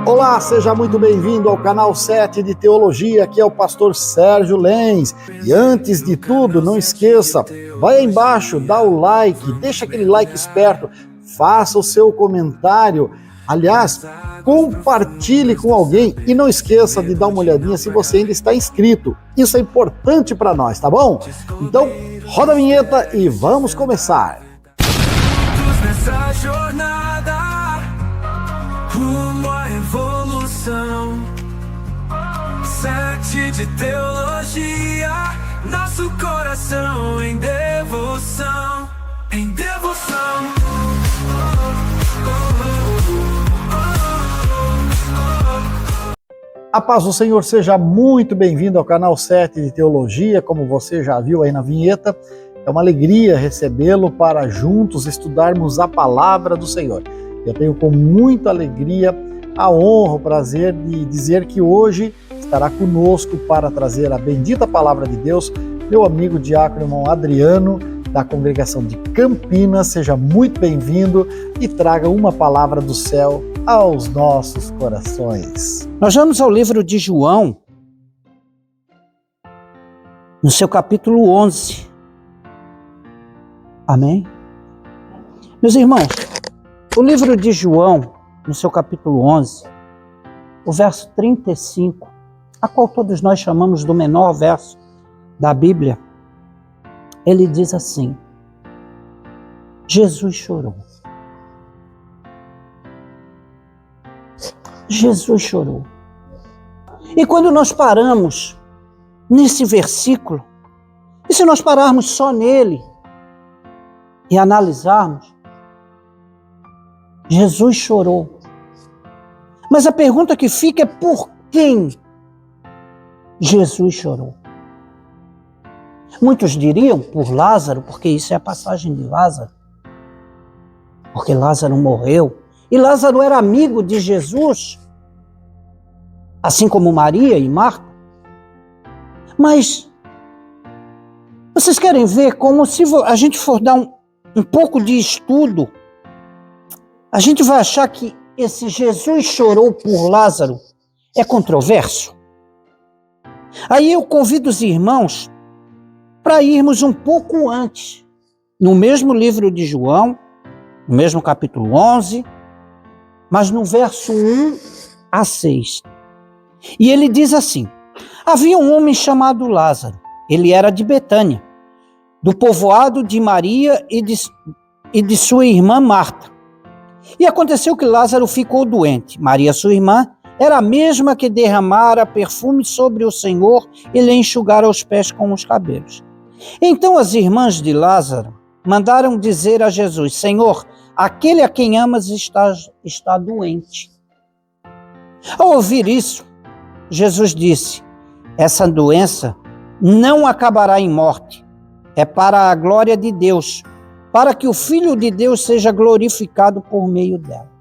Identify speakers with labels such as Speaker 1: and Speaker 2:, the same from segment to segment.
Speaker 1: Olá, seja muito bem-vindo ao canal 7 de Teologia, aqui é o pastor Sérgio Lenz. E antes de tudo, não esqueça, vai aí embaixo, dá o like, deixa aquele like esperto, faça o seu comentário, aliás, compartilhe com alguém e não esqueça de dar uma olhadinha se você ainda está inscrito. Isso é importante para nós, tá bom? Então, roda a vinheta e vamos começar.
Speaker 2: Nessa jornada rumo à evolução, 7 de teologia, nosso coração em devoção, em devoção.
Speaker 1: A paz do Senhor, seja muito bem-vindo ao canal 7 de Teologia, como você já viu aí na vinheta. É uma alegria recebê-lo para juntos estudarmos a palavra do Senhor. Eu tenho com muita alegria a honra, o prazer de dizer que hoje estará conosco para trazer a bendita palavra de Deus, meu amigo diácono irmão Adriano, da congregação de Campinas. Seja muito bem-vindo e traga uma palavra do céu aos nossos corações.
Speaker 3: Nós vamos ao livro de João, no seu capítulo 11. Amém? Meus irmãos, o livro de João, no seu capítulo 11, o verso 35, a qual todos nós chamamos do menor verso da Bíblia, ele diz assim: Jesus chorou. Jesus chorou. E quando nós paramos nesse versículo, e se nós pararmos só nele e analisarmos, Jesus chorou. Mas a pergunta que fica é: por quem Jesus chorou? Muitos diriam por Lázaro, porque isso é a passagem de Lázaro. Porque Lázaro morreu. E Lázaro era amigo de Jesus, assim como Maria e Marta. Mas vocês querem ver como, se a gente for dar um pouco de estudo, a gente vai achar que esse Jesus chorou por Lázaro é controverso? Aí eu convido os irmãos para irmos um pouco antes, no mesmo livro de João, no mesmo capítulo 11, mas no verso 1 a 6. E ele diz assim: havia um homem chamado Lázaro, ele era de Betânia, do povoado de Maria e de sua irmã Marta. E aconteceu que Lázaro ficou doente. Maria, sua irmã, era a mesma que derramara perfume sobre o Senhor e lhe enxugara os pés com os cabelos. Então as irmãs de Lázaro mandaram dizer a Jesus: Senhor, aquele a quem amas está doente. Ao ouvir isso, Jesus disse: essa doença não acabará em morte, é para a glória de Deus, para que o Filho de Deus seja glorificado por meio dela.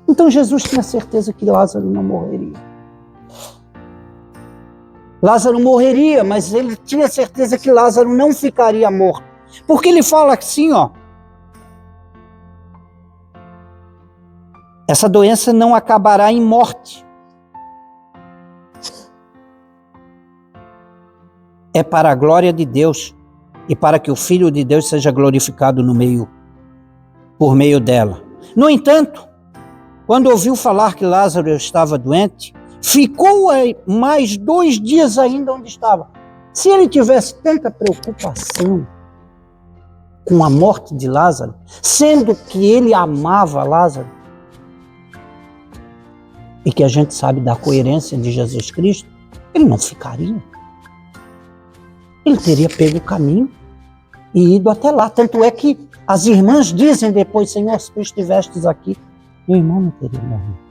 Speaker 3: Então Jesus tinha certeza que Lázaro não morreria. Lázaro morreria, mas ele tinha certeza que Lázaro não ficaria morto. Porque ele fala assim, ó: essa doença não acabará em morte. É para a glória de Deus e para que o Filho de Deus seja glorificado por meio dela. No entanto, quando ouviu falar que Lázaro estava doente, ficou mais 2 dias ainda onde estava. Se ele tivesse tanta preocupação com a morte de Lázaro, sendo que ele amava Lázaro, e que a gente sabe da coerência de Jesus Cristo, ele não ficaria. Ele teria pego o caminho e ido até lá. Tanto é que as irmãs dizem depois: Senhor, se tu estivestes aqui, meu irmão não teria morrido.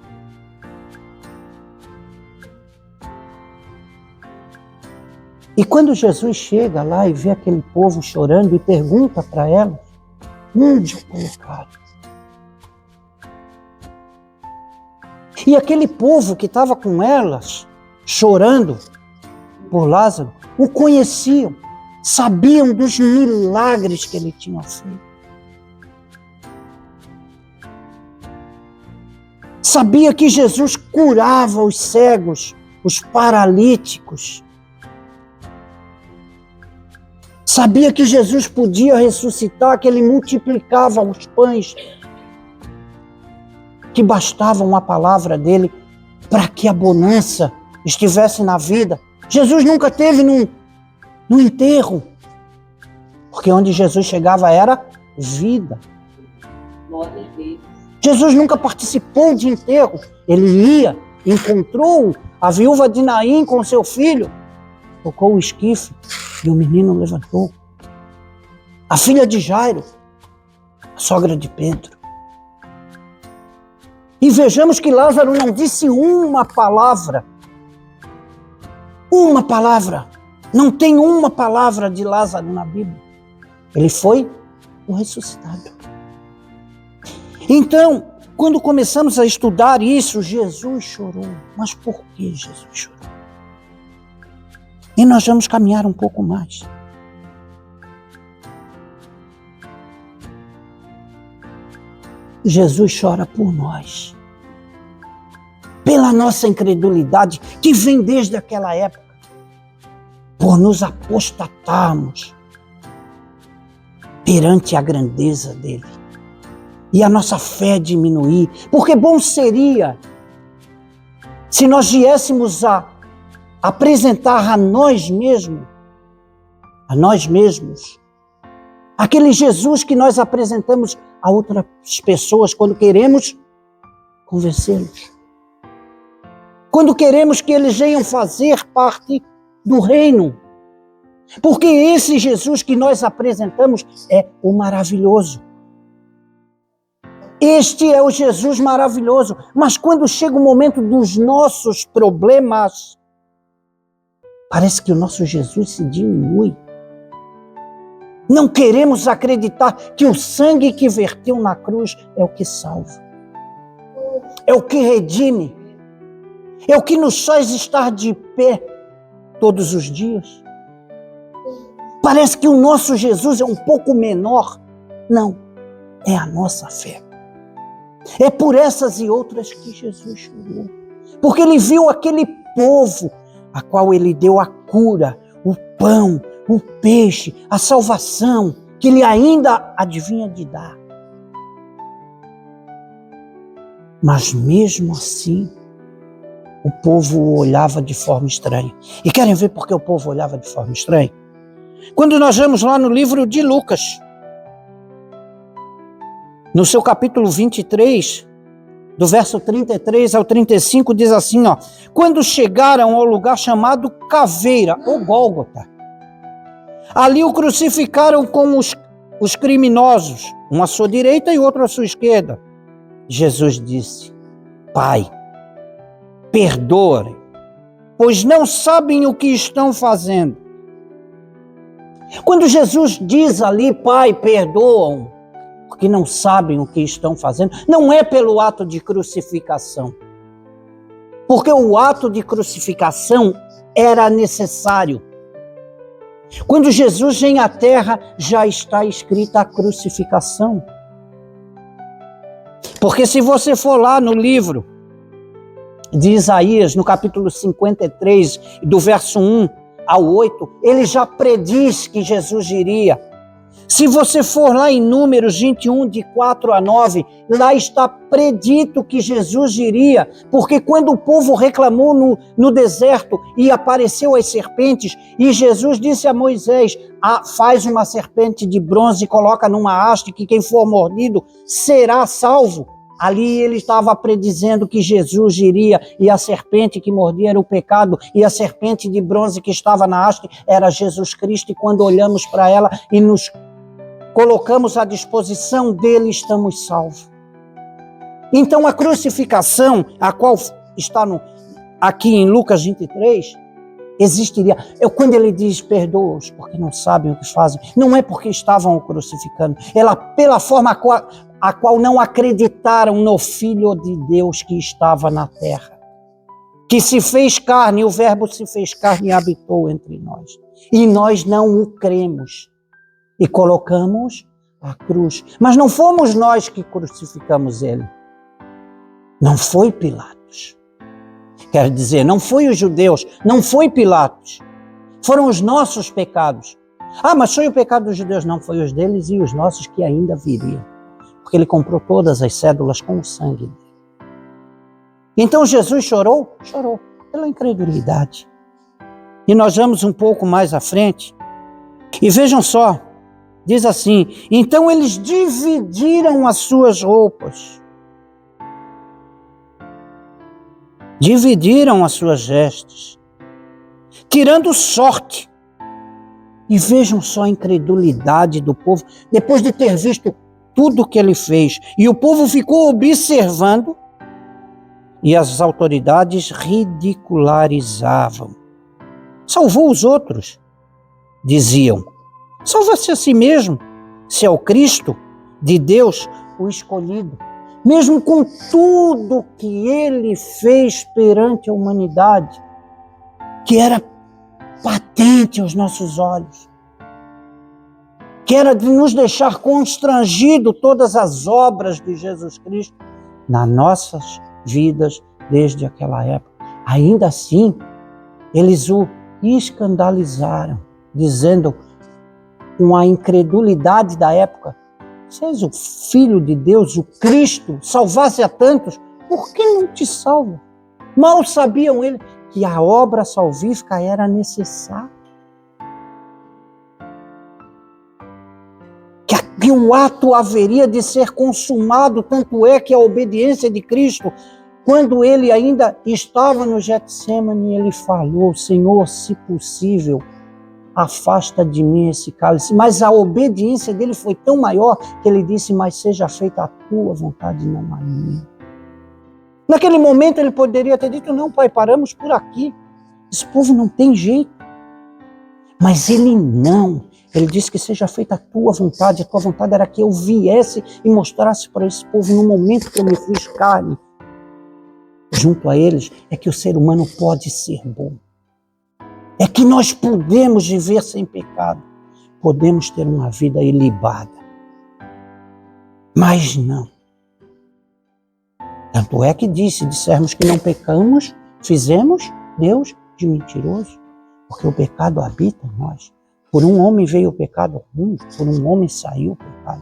Speaker 3: E quando Jesus chega lá e vê aquele povo chorando e pergunta para elas: onde o colocaram? E aquele povo que estava com elas, chorando por Lázaro, o conheciam, sabiam dos milagres que ele tinha feito. Sabia que Jesus curava os cegos, os paralíticos. Sabia que Jesus podia ressuscitar, que ele multiplicava os pães, que bastava uma palavra dele para que a bonança estivesse na vida. Jesus nunca teve num enterro, porque onde Jesus chegava era vida. Jesus nunca participou de enterro. Ele ia, encontrou a viúva de Naim com seu filho, tocou o esquife e o menino levantou. A filha de Jairo, a sogra de Pedro. E vejamos que Lázaro não disse uma palavra. Uma palavra. Não tem uma palavra de Lázaro na Bíblia. Ele foi o ressuscitado. Então, quando começamos a estudar isso, Jesus chorou. Mas por que Jesus chorou? E nós vamos caminhar um pouco mais. Jesus chora por nós. Pela nossa incredulidade, que vem desde aquela época. Por nos apostatarmos perante a grandeza dele. E a nossa fé diminuir. Porque bom seria se nós viéssemos a apresentar a nós mesmos, aquele Jesus que nós apresentamos a outras pessoas quando queremos convencê-los. Quando queremos que eles venham fazer parte do reino. Porque esse Jesus que nós apresentamos é o maravilhoso. Este é o Jesus maravilhoso. Mas quando chega o momento dos nossos problemas, parece que o nosso Jesus se diminui. Não queremos acreditar que o sangue que verteu na cruz é o que salva. É o que redime. É o que nos faz estar de pé todos os dias. Parece que o nosso Jesus é um pouco menor. Não, é a nossa fé. É por essas e outras que Jesus chorou. Porque ele viu aquele povo a qual ele deu a cura, o pão, o peixe, a salvação, que ele ainda adivinha de dar. Mas mesmo assim, o povo o olhava de forma estranha. E querem ver por que o povo olhava de forma estranha? Quando nós vamos lá no livro de Lucas, no seu capítulo 23, do verso 33 ao 35, diz assim, ó: quando chegaram ao lugar chamado Caveira, ou Gólgota, ali o crucificaram com os criminosos, um à sua direita e outro à sua esquerda. Jesus disse: Pai, perdoem, pois não sabem o que estão fazendo. Quando Jesus diz ali, Pai, perdoam, porque não sabem o que estão fazendo, não é pelo ato de crucificação. Porque o ato de crucificação era necessário. Quando Jesus vem à terra, já está escrita a crucificação. Porque se você for lá no livro de Isaías, no capítulo 53, do verso 1 ao 8, ele já prediz que Jesus iria. Se você for lá em Números 21, de 4 a 9, lá está predito que Jesus iria, porque quando o povo reclamou no deserto e apareceu as serpentes, e Jesus disse a Moisés, faz uma serpente de bronze e coloca numa haste que quem for mordido será salvo. Ali ele estava predizendo que Jesus iria, e a serpente que mordia era o pecado, e a serpente de bronze que estava na haste era Jesus Cristo, e quando olhamos para ela e nos colocamos à disposição dele, estamos salvos. Então a crucificação, a qual está aqui em Lucas 23, existiria. Quando ele diz perdoa-os, porque não sabem o que fazem, não é porque estavam o crucificando, ela pela forma a qual não acreditaram no Filho de Deus que estava na terra, que se fez carne, o Verbo se fez carne e habitou entre nós. E nós não o cremos e colocamos a cruz. Mas não fomos nós que crucificamos ele. Não foi Pilatos. Quer dizer, não foi os judeus, não foi Pilatos. Foram os nossos pecados. Ah, mas foi o pecado dos judeus. Não, foi os deles e os nossos que ainda viriam. Porque ele comprou todas as cédulas com o sangue dele. Então Jesus chorou? Chorou pela incredulidade. E nós vamos um pouco mais à frente. E vejam só, diz assim: então eles dividiram as suas roupas. Dividiram as suas vestes, tirando sorte. E vejam só a incredulidade do povo, depois de ter visto tudo o que ele fez. E o povo ficou observando, e as autoridades ridicularizavam. Salvou os outros, diziam. Salva-se a si mesmo, se é o Cristo de Deus, o escolhido. Mesmo com tudo que ele fez perante a humanidade, que era patente aos nossos olhos, que era de nos deixar constrangido todas as obras de Jesus Cristo nas nossas vidas desde aquela época. Ainda assim, eles o escandalizaram, dizendo com a incredulidade da época: se és o Filho de Deus, o Cristo, salvasse a tantos, por que não te salva? Mal sabiam eles que a obra salvífica era necessária. Que o ato haveria de ser consumado, tanto é que a obediência de Cristo, quando ele ainda estava no Getsêmani, ele falou: Senhor, se possível, afasta de mim esse cálice. Mas a obediência dele foi tão maior que ele disse: mas seja feita a tua vontade, não a minha. Naquele momento ele poderia ter dito: não, Pai, paramos por aqui. Esse povo não tem jeito. Mas ele não. Ele disse que seja feita a tua vontade. A tua vontade era que eu viesse e mostrasse para esse povo, no momento que eu me fiz carne junto a eles, é que o ser humano pode ser bom. É que nós podemos viver sem pecado. Podemos ter uma vida ilibada. Mas não. Tanto é que dissermos que não pecamos, fizemos Deus de mentiroso. Porque o pecado habita em nós. Por um homem veio o pecado ao mundo, por um homem saiu o pecado.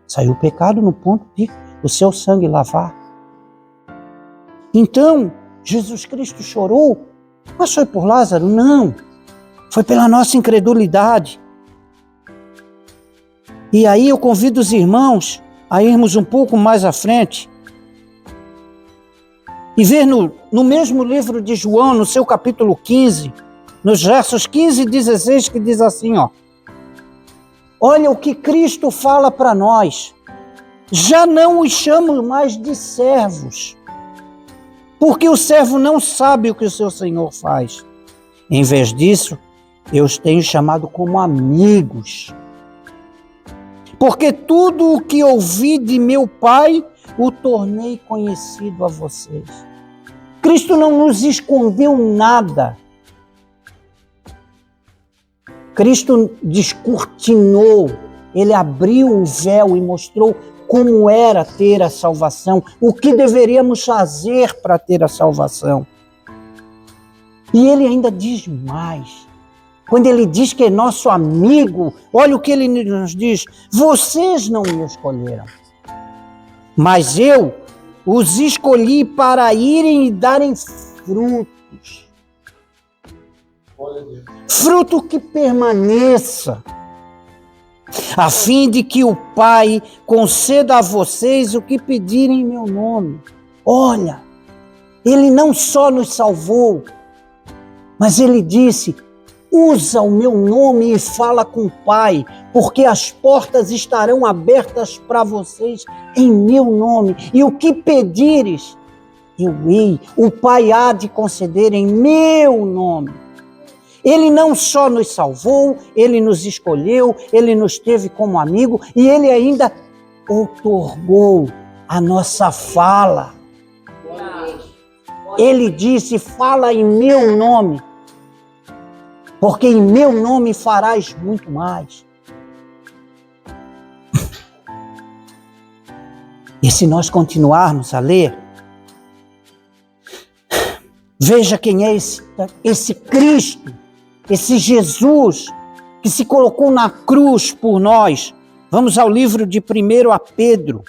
Speaker 3: Saiu o pecado no ponto de o seu sangue lavar. Então, Jesus Cristo chorou, mas foi por Lázaro? Não. Foi pela nossa incredulidade. E aí eu convido os irmãos a irmos um pouco mais à frente e ver no mesmo livro de João, no seu capítulo 15, nos versos 15 e 16, que diz assim, ó: olha o que Cristo fala para nós. Já não os chamo mais de servos, porque o servo não sabe o que o seu senhor faz. Em vez disso, eu os tenho chamado como amigos. Porque tudo o que ouvi de meu Pai, o tornei conhecido a vocês. Cristo não nos escondeu nada. Cristo descortinou, ele abriu o véu e mostrou como era ter a salvação, o que deveríamos fazer para ter a salvação. E ele ainda diz mais. Quando ele diz que é nosso amigo, olha o que ele nos diz: vocês não me escolheram, mas eu os escolhi para irem e darem frutos. Fruto que permaneça, a fim de que o Pai conceda a vocês o que pedirem em meu nome. Olha, ele não só nos salvou, mas ele disse: usa o meu nome e fala com o Pai, porque as portas estarão abertas para vocês em meu nome. E o que pedires, o Pai há de conceder em meu nome. Ele não só nos salvou, ele nos escolheu, ele nos teve como amigo e ele ainda outorgou a nossa fala. Ele disse: fala em meu nome, porque em meu nome farás muito mais. E se nós continuarmos a ler, Veja quem é esse Cristo, esse Jesus que se colocou na cruz por nós. Vamos ao livro de 1 a Pedro,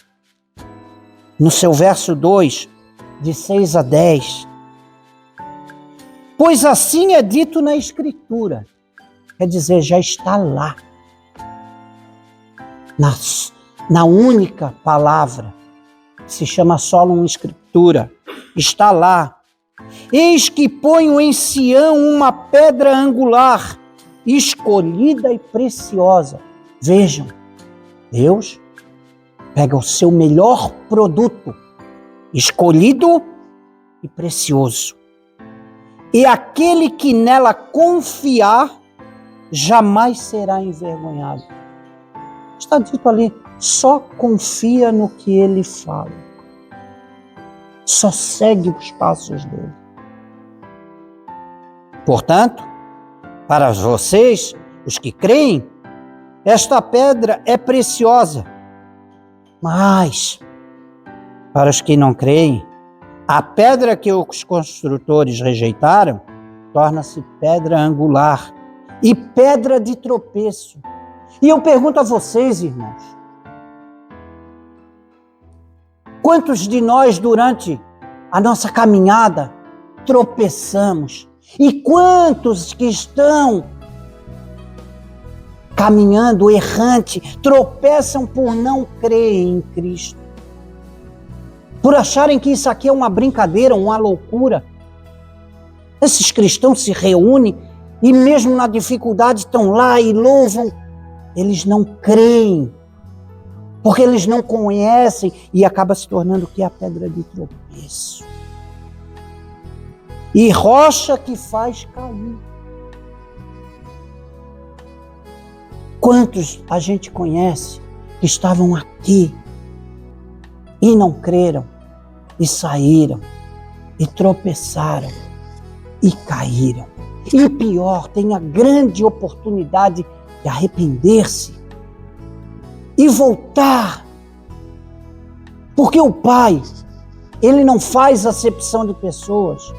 Speaker 3: no seu verso 2, de 6 a 10. Pois assim é dito na Escritura, quer dizer, já está lá, na única palavra, que se chama Solum Escritura, está lá. Eis que ponho em Sião uma pedra angular, escolhida e preciosa. Vejam, Deus pega o seu melhor produto, escolhido e precioso. E aquele que nela confiar, jamais será envergonhado. Está dito ali, só confia no que ele fala. Só segue os passos dele. Portanto, para vocês, os que creem, esta pedra é preciosa. Mas, para os que não creem, a pedra que os construtores rejeitaram torna-se pedra angular e pedra de tropeço. E eu pergunto a vocês, irmãos, quantos de nós durante a nossa caminhada tropeçamos? E quantos que estão caminhando errante tropeçam por não crer em Cristo? Por acharem que isso aqui é uma brincadeira, uma loucura. Esses cristãos se reúnem e mesmo na dificuldade estão lá e louvam. Eles não creem, porque eles não conhecem e acaba se tornando o que é a pedra de tropeço. E rocha que faz cair. Quantos a gente conhece que estavam aqui e não creram, e saíram, e tropeçaram, e caíram. E pior, tem a grande oportunidade de arrepender-se e voltar. Porque o Pai, Ele não faz acepção de pessoas.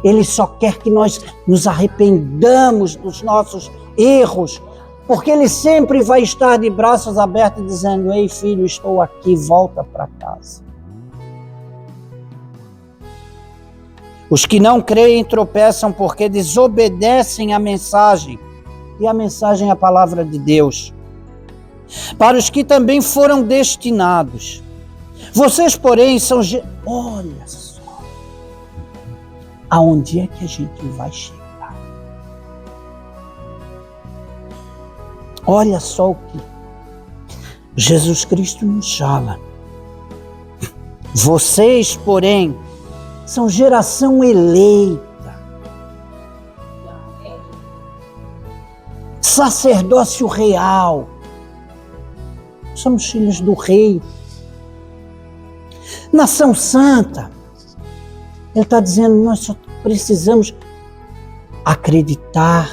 Speaker 3: Ele só quer que nós nos arrependamos dos nossos erros, porque Ele sempre vai estar de braços abertos dizendo: ei filho, estou aqui, volta para casa. Os que não creem tropeçam porque desobedecem a mensagem, e a mensagem é a palavra de Deus, para os que também foram destinados. Vocês, porém, são... Olha só, aonde é que a gente vai chegar? Olha só o que Jesus Cristo nos fala. Vocês, porém, são geração eleita, sacerdócio real. Somos filhos do Rei, nação santa. Ele está dizendo, nós só precisamos acreditar,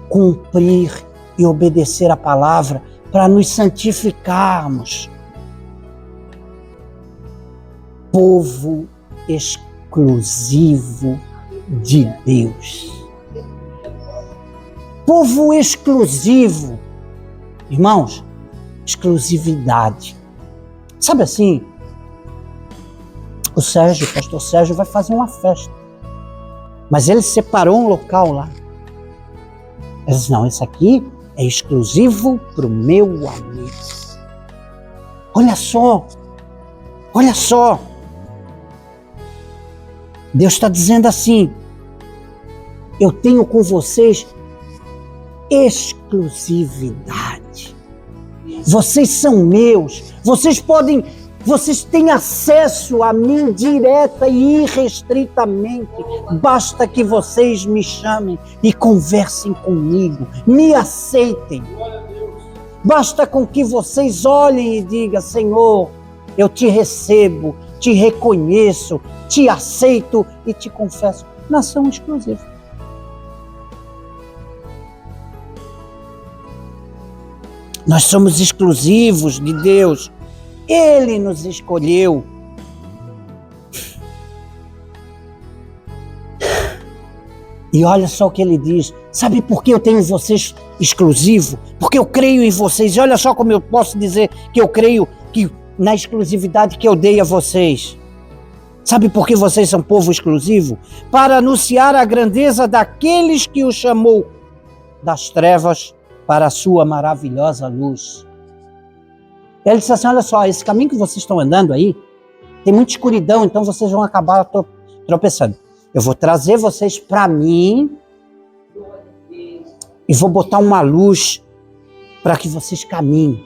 Speaker 3: cumprir e obedecer a palavra para nos santificarmos. Povo exclusivo de Deus. Povo exclusivo. Irmãos, exclusividade. Sabe assim, o pastor Sérgio vai fazer uma festa, mas ele separou um local lá. Ele disse, não, esse aqui é exclusivo para o meu amigo. Olha só, olha só. Deus está dizendo assim, eu tenho com vocês exclusividade. Vocês são meus, vocês têm acesso a mim direta e irrestritamente. Basta que vocês me chamem e conversem comigo, me aceitem. Basta com que vocês olhem e digam, Senhor, eu te recebo, te reconheço, te aceito e te confesso. Nação exclusiva. Nós somos exclusivos de Deus. Ele nos escolheu. E olha só o que ele diz. Sabe por que eu tenho vocês exclusivo? Porque eu creio em vocês. E olha só como eu posso dizer que eu creio na exclusividade que eu dei a vocês. Sabe por que vocês são povo exclusivo? Para anunciar a grandeza daqueles que o chamou das trevas para a sua maravilhosa luz. Ele disse assim, olha só, esse caminho que vocês estão andando aí, tem muita escuridão, então vocês vão acabar tropeçando. Eu vou trazer vocês para mim e vou botar uma luz para que vocês caminhem.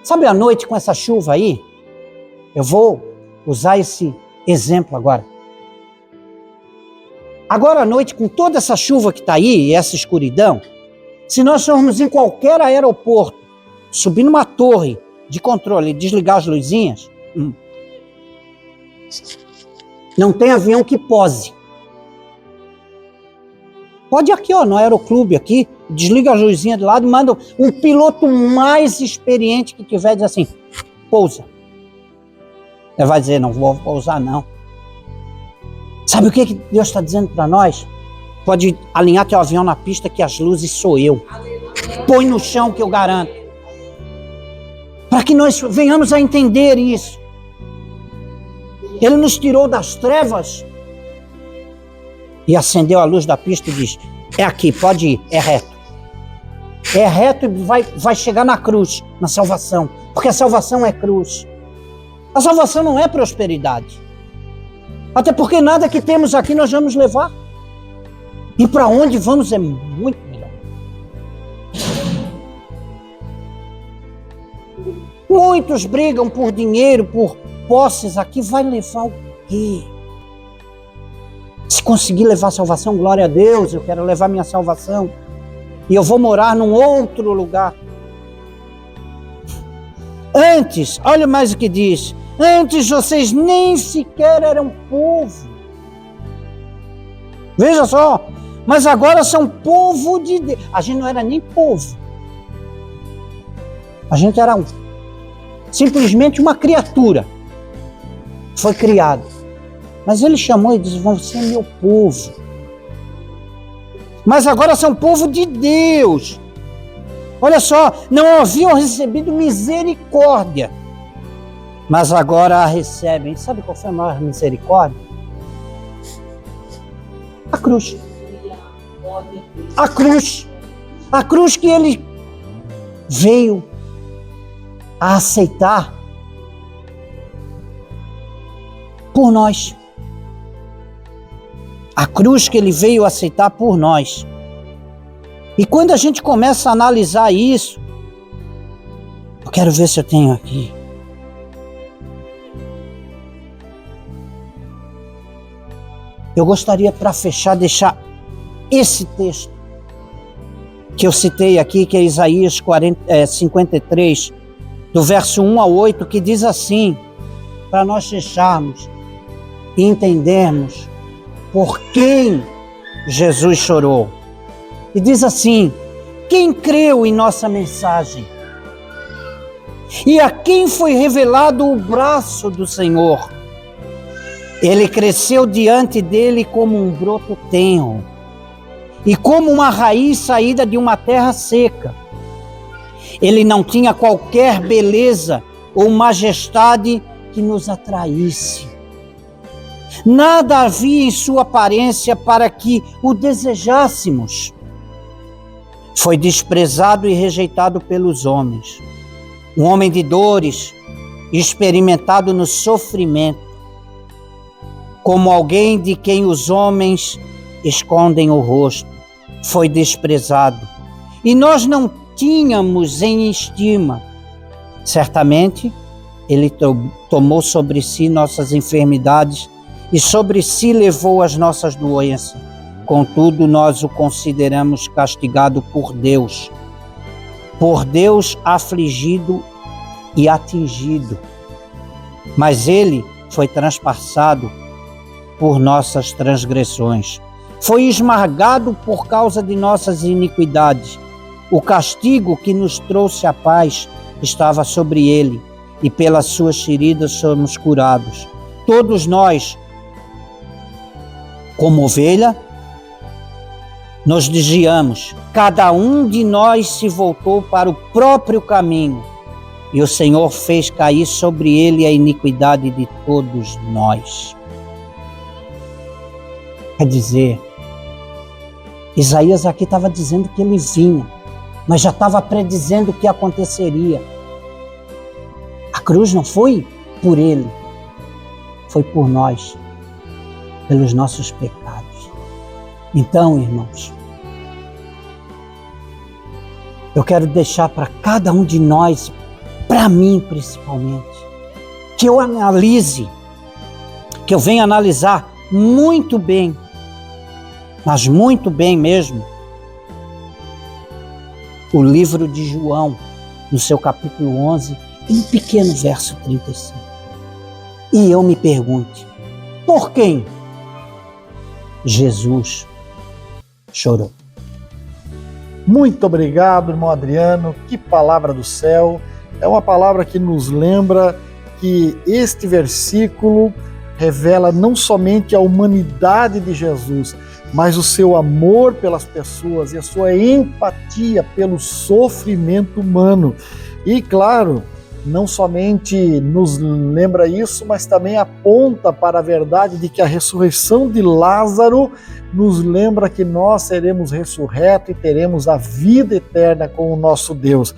Speaker 3: Sabe à noite com essa chuva aí? Eu vou usar esse exemplo agora. Agora à noite, com toda essa chuva que está aí e essa escuridão, se nós formos em qualquer aeroporto, subir numa torre de controle e desligar as luzinhas, não tem avião que pose. Pode ir aqui, ó, no aeroclube aqui, desliga as luzinhas de lado e manda um piloto mais experiente que tiver, diz assim, pousa. Ele vai dizer, não vou pousar não. Sabe o que Deus está dizendo para nós? Pode alinhar teu avião na pista que as luzes sou eu. Põe no chão que eu garanto. Para que nós venhamos a entender isso. Ele nos tirou das trevas e acendeu a luz da pista e diz, é aqui, pode ir, é reto. É reto e vai chegar na cruz, na salvação. Porque a salvação é cruz. A salvação não é prosperidade. Até porque nada que temos aqui nós vamos levar. E para onde vamos é muito melhor. Muitos brigam por dinheiro, por posses aqui. Vai levar o quê? Se conseguir levar a salvação, glória a Deus, eu quero levar minha salvação. E eu vou morar num outro lugar. Antes, olha mais o que diz. Antes vocês nem sequer eram povo. Veja só. Mas agora são povo de Deus. A gente não era nem povo. A gente era simplesmente uma criatura. Foi criado. Mas ele chamou e disse, você é meu povo. Mas agora são povo de Deus. Olha só, não haviam recebido misericórdia. Mas agora a recebem. Sabe qual foi a maior misericórdia? A cruz. A cruz. A cruz que ele veio a aceitar por nós. A cruz que ele veio aceitar por nós. E quando a gente começa a analisar isso, eu quero ver se eu tenho aqui. Eu gostaria, para fechar, deixar esse texto que eu citei aqui, que é Isaías 53, do verso 1 a 8, que diz assim, para nós fecharmos e entendermos por quem Jesus chorou. E diz assim, quem creu em nossa mensagem? E a quem foi revelado o braço do Senhor? Ele cresceu diante dele como um broto tenro e como uma raiz saída de uma terra seca. Ele não tinha qualquer beleza ou majestade que nos atraísse. Nada havia em sua aparência para que o desejássemos. Foi desprezado e rejeitado pelos homens. Um homem de dores, experimentado no sofrimento, como alguém de quem os homens escondem o rosto. Foi desprezado. E nós não tínhamos em estima. Certamente, ele tomou sobre si nossas enfermidades e sobre si levou as nossas doenças. Contudo, nós o consideramos castigado por Deus afligido e atingido. Mas ele foi transpassado por nossas transgressões. Foi esmagado por causa de nossas iniquidades. O castigo que nos trouxe a paz estava sobre ele, e pelas suas feridas somos curados. Todos nós, como ovelha, nos desviamos, cada um de nós se voltou para o próprio caminho, e o Senhor fez cair sobre ele a iniquidade de todos nós. Quer dizer, Isaías aqui estava dizendo que ele vinha, mas já estava predizendo o que aconteceria. A cruz não foi por ele, foi por nós, pelos nossos pecados. Então, irmãos, eu quero deixar para cada um de nós, para mim principalmente, que eu analise, que eu venha analisar muito bem, mas muito bem mesmo, o livro de João, no seu capítulo 11, e um pequeno verso 35. E eu me pergunte, por quem Jesus chorou?
Speaker 1: Muito obrigado, irmão Adriano. Que palavra do céu. É uma palavra que nos lembra que este versículo revela não somente a humanidade de Jesus, mas o seu amor pelas pessoas e a sua empatia pelo sofrimento humano. E, claro, não somente nos lembra isso, mas também aponta para a verdade de que a ressurreição de Lázaro nos lembra que nós seremos ressurretos e teremos a vida eterna com o nosso Deus.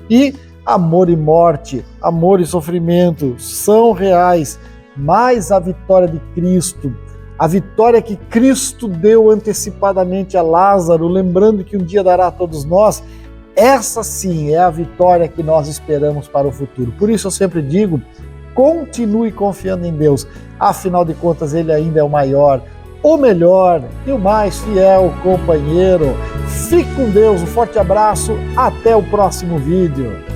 Speaker 1: E amor e morte, amor e sofrimento são reais, mas a vitória de Cristo, a vitória que Cristo deu antecipadamente a Lázaro, lembrando que um dia dará a todos nós, essa sim é a vitória que nós esperamos para o futuro. Por isso eu sempre digo, continue confiando em Deus. Afinal de contas, Ele ainda é o maior, o melhor e o mais fiel companheiro. Fique com Deus, um forte abraço, até o próximo vídeo.